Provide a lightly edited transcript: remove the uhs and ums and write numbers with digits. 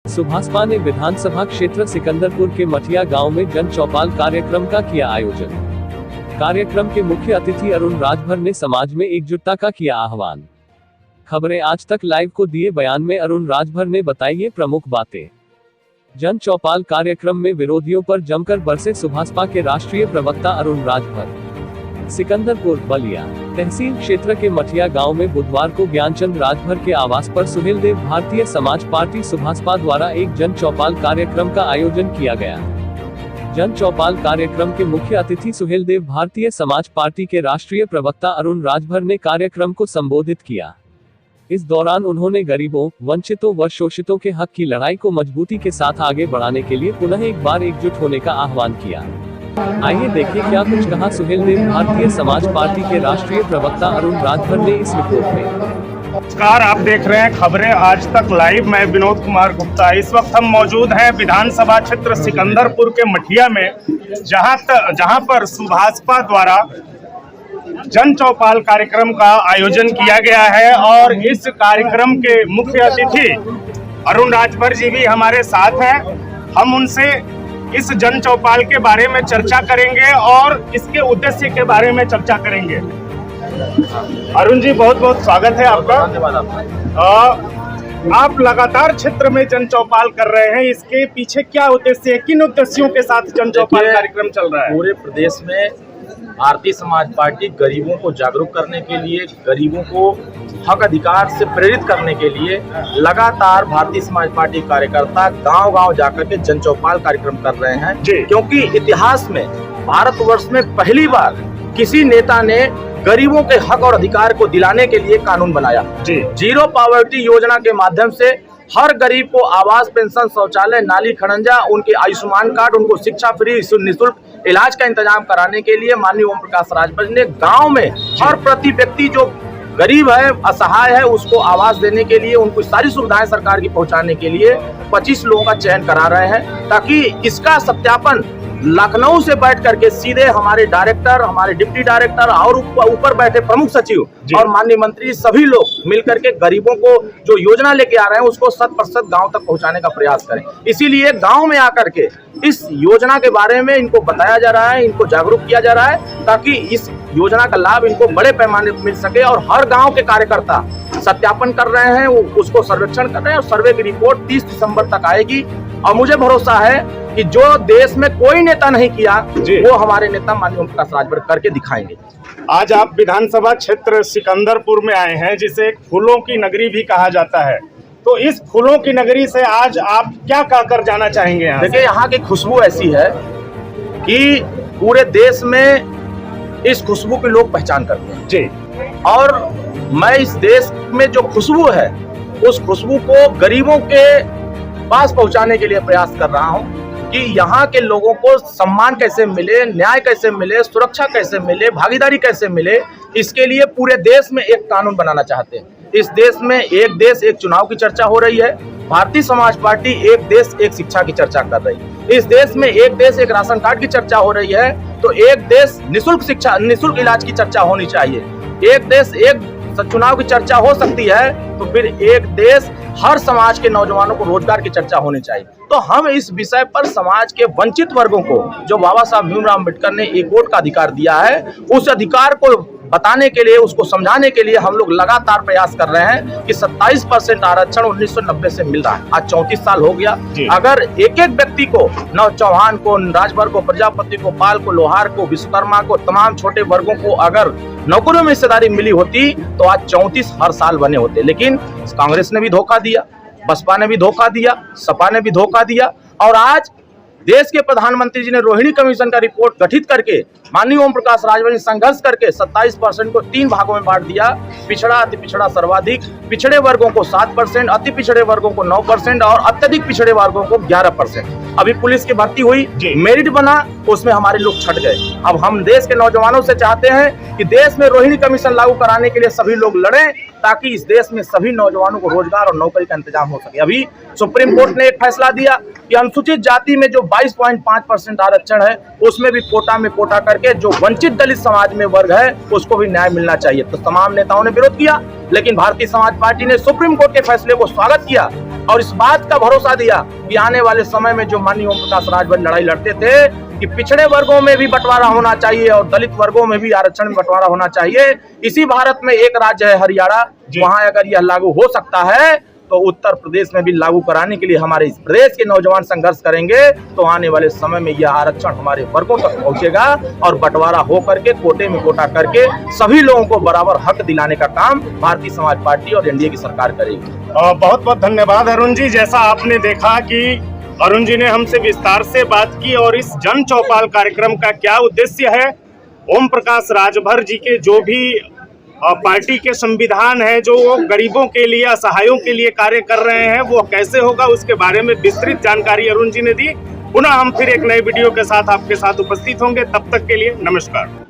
सुभाषपा ने विधानसभा क्षेत्र सिकंदरपुर के मठिया गांव में जन चौपाल कार्यक्रम का किया आयोजन। कार्यक्रम के मुख्य अतिथि अरुण राजभर ने समाज में एकजुटता का किया आह्वान। खबरें आज तक लाइव को दिए बयान में अरुण राजभर ने बताई ये प्रमुख बातें। जन चौपाल कार्यक्रम में विरोधियों पर जमकर बरसे सुभाषपा के राष्ट्रीय प्रवक्ता अरुण राजभर। सिकंदरपुर बलिया तहसील क्षेत्र के मठिया गांव में बुधवार को ज्ञानचंद राजभर के आवास पर सुहेल देव भारतीय समाज पार्टी सुभाषपा द्वारा एक जन चौपाल कार्यक्रम का आयोजन किया गया। जन चौपाल कार्यक्रम के मुख्य अतिथि सुहेल देव भारतीय समाज पार्टी के राष्ट्रीय प्रवक्ता अरुण राजभर ने कार्यक्रम को संबोधित किया। इस दौरान उन्होंने गरीबों, वंचितों व शोषितों के हक की लड़ाई को मजबूती के साथ आगे बढ़ाने के लिए पुनः एक बार एकजुट होने का आह्वान किया। आइए देखें क्या कुछ कहा सुहेल देव भारतीय समाज पार्टी के राष्ट्रीय प्रवक्ता अरुण राजभर ने इस रिपोर्ट में। नमस्कार, आप देख रहे हैं खबरें आज तक लाइव। मैं विनोद कुमार गुप्ता। इस वक्त हम मौजूद हैं विधानसभा क्षेत्र सिकंदरपुर के मठिया में, जहां पर सुभाषपा द्वारा जन चौपाल कार्यक्रम का आयोजन किया गया है और इस कार्यक्रम के मुख्य अतिथि अरुण राजभर जी भी हमारे साथ हैं। हम उनसे इस जन चौपाल के बारे में चर्चा करेंगे और इसके उद्देश्य के बारे में चर्चा करेंगे। अरुण जी, बहुत बहुत स्वागत है आपका। आप लगातार क्षेत्र में जन चौपाल कर रहे हैं, इसके पीछे क्या उद्देश्य है? किन उद्देश्यों के साथ जन चौपाल कार्यक्रम चल रहा है? पूरे प्रदेश में भारतीय समाज पार्टी गरीबों को जागरूक करने के लिए, गरीबों को हक अधिकार से प्रेरित करने के लिए लगातार भारतीय समाज पार्टी कार्यकर्ता गांव-गांव जाकर के जन चौपाल कार्यक्रम कर रहे हैं। क्योंकि इतिहास में भारतवर्ष में पहली बार किसी नेता ने गरीबों के हक और अधिकार को दिलाने के लिए कानून बनाया। जीरो पॉवर्टी योजना के माध्यम से हर गरीब को आवास, पेंशन, शौचालय, नाली, खड़ंजा, उनके आयुष्मान कार्ड, उनको शिक्षा फ्री निःशुल्क इलाज का इंतजाम कराने के लिए माननीय ओम प्रकाश राजभर ने गांव में हर प्रति व्यक्ति जो गरीब है, असहाय है, उसको आवास देने के लिए, उनको सारी सुविधाएं सरकार की पहुंचाने के लिए 25 लोगों का चयन करा रहे हैं, ताकि इसका सत्यापन लखनऊ से बैठ करके सीधे हमारे डायरेक्टर, हमारे डिप्टी डायरेक्टर और ऊपर बैठे प्रमुख सचिव और माननीय मंत्री सभी लोग मिलकर के गरीबों को जो योजना लेके आ रहे हैं उसको 100% गांव तक पहुंचाने का प्रयास करें। इसीलिए गांव में आकर के इस योजना के बारे में इनको बताया जा रहा है, इनको जागरूक किया जा रहा है, ताकि इस योजना का लाभ इनको बड़े पैमाने पर मिल सके। और हर गाँव के कार्यकर्ता सत्यापन कर रहे हैं, उसको सर्वेक्षण कर रहे हैं और सर्वे की रिपोर्ट 30 दिसंबर तक आएगी। और मुझे भरोसा है कि जो देश में कोई नेता नहीं किया वो हमारे नेता माननीय ओम प्रकाश राजभर करके दिखाएंगे। आज आप विधानसभा क्षेत्र सिकंदरपुर में आए हैं, जिसे फूलों की नगरी भी कहा जाता है, तो इस फूलों की नगरी से आज आप क्या कहकर जाना चाहेंगे? देखिए, यहाँ की खुशबू ऐसी है कि पूरे देश में इस खुशबू की लोग पहचान करते हैं जी। और मैं इस देश में जो खुशबू है उस खुशबू को गरीबों के पास पहुंचाने के लिए प्रयास कर रहा हूं कि यहाँ के लोगों को सम्मान कैसे मिले, न्याय कैसे मिले, सुरक्षा कैसे मिले, भागीदारी कैसे मिले। इसके लिए पूरे देश में एक कानून बनाना चाहते हैं। इस देश में एक देश एक चुनाव की चर्चा हो रही है। भारतीय समाज पार्टी एक देश एक शिक्षा की चर्चा कर रही है। इस देश में एक देश एक राशन कार्ड की चर्चा हो रही है, तो एक देश निःशुल्क शिक्षा, निःशुल्क इलाज की चर्चा होनी चाहिए। एक देश एक चुनाव की चर्चा हो सकती है, तो फिर एक देश हर समाज के नौजवानों को रोजगार की चर्चा होनी चाहिए। तो हम इस विषय पर समाज के वंचित वर्गों को, जो बाबा साहब भीमराव अम्बेडकर ने एक वोट का अधिकार दिया है, उस अधिकार को बताने के लिए, उसको समझाने के लिए हम लोग लगातार प्रयास कर रहे हैं कि 27% आरक्षण 1990 से मिल रहा है। आज 34 साल हो गया। अगर एक एक व्यक्ति को, नव चौहान को, राजभर को, प्रजापति को, पाल को, लोहार को, विश्वकर्मा को, तमाम छोटे वर्गों को अगर नौकरियों में हिस्सेदारी मिली होती तो आज 34 हर साल बने होते। लेकिन कांग्रेस ने भी धोखा दिया, बसपा ने भी धोखा दिया, सपा ने भी धोखा दिया। और आज देश के प्रधानमंत्री जी ने रोहिणी कमीशन का रिपोर्ट गठित करके माननीय ओम प्रकाश राजभर ने संघर्ष करके 27% को 3 भागों में बांट दिया। पिछड़ा, अति पिछड़ा, सर्वाधिक, पिछड़े वर्गों को 7%, अति पिछड़े वर्गों को 9% और अत्यधिक पिछड़े वर्गों को 11%। अभी पुलिस की भर्ती हुई, मेरिट बना, उसमें हमारे लोग छट गए। अब हम देश के नौजवानों से चाहते हैं कि देश में रोहिणी कमीशन लागू कराने के लिए सभी लोग लड़ें, ताकि इस देश में सभी नौजवानों को रोजगार और नौकरी का इंतजाम हो सके। अभी सुप्रीम कोर्ट ने एक फैसला दिया कि अनुसूचित जाति में जो 22.5% आरक्षण है, उसमें भी कोटा में कोटा करके जो वंचित दलित समाज में वर्ग है उसको भी न्याय मिलना चाहिए। तो तमाम नेताओं ने विरोध किया, लेकिन भारतीय समाज पार्टी ने सुप्रीम कोर्ट के फैसले को स्वागत किया और इस बात का भरोसा दिया कि आने वाले समय में जो माननीय ओम प्रकाश राजभर लड़ाई लड़ते थे कि पिछड़े वर्गों में भी बंटवारा होना चाहिए और दलित वर्गों में भी आरक्षण में बंटवारा होना चाहिए। इसी भारत में एक राज्य है हरियाणा, वहां अगर यह लागू हो सकता है तो उत्तर प्रदेश में भी लागू कराने के लिए हमारे इस प्रदेश के नौजवान संघर्ष करेंगे। तो आने वाले समय में यह आरक्षण हमारे वर्गों तक पहुंचेगा और बंटवारा हो करके कोटे में कोटा करके सभी लोगों को बराबर हक दिलाने का काम भारतीय समाज पार्टी और एनडीए की सरकार करेगी। बहुत बहुत धन्यवाद अरुण जी। जैसा आपने देखा कि अरुण जी ने हमसे विस्तार से बात की और इस जन चौपाल कार्यक्रम का क्या उद्देश्य है, ओम प्रकाश राजभर जी के जो भी पार्टी के संविधान है जो वो गरीबों के लिए, असहायों के लिए कार्य कर रहे हैं, वो कैसे होगा उसके बारे में विस्तृत जानकारी अरुण जी ने दी। पुनः हम फिर एक नए वीडियो के साथ आपके साथ उपस्थित होंगे। तब तक के लिए नमस्कार।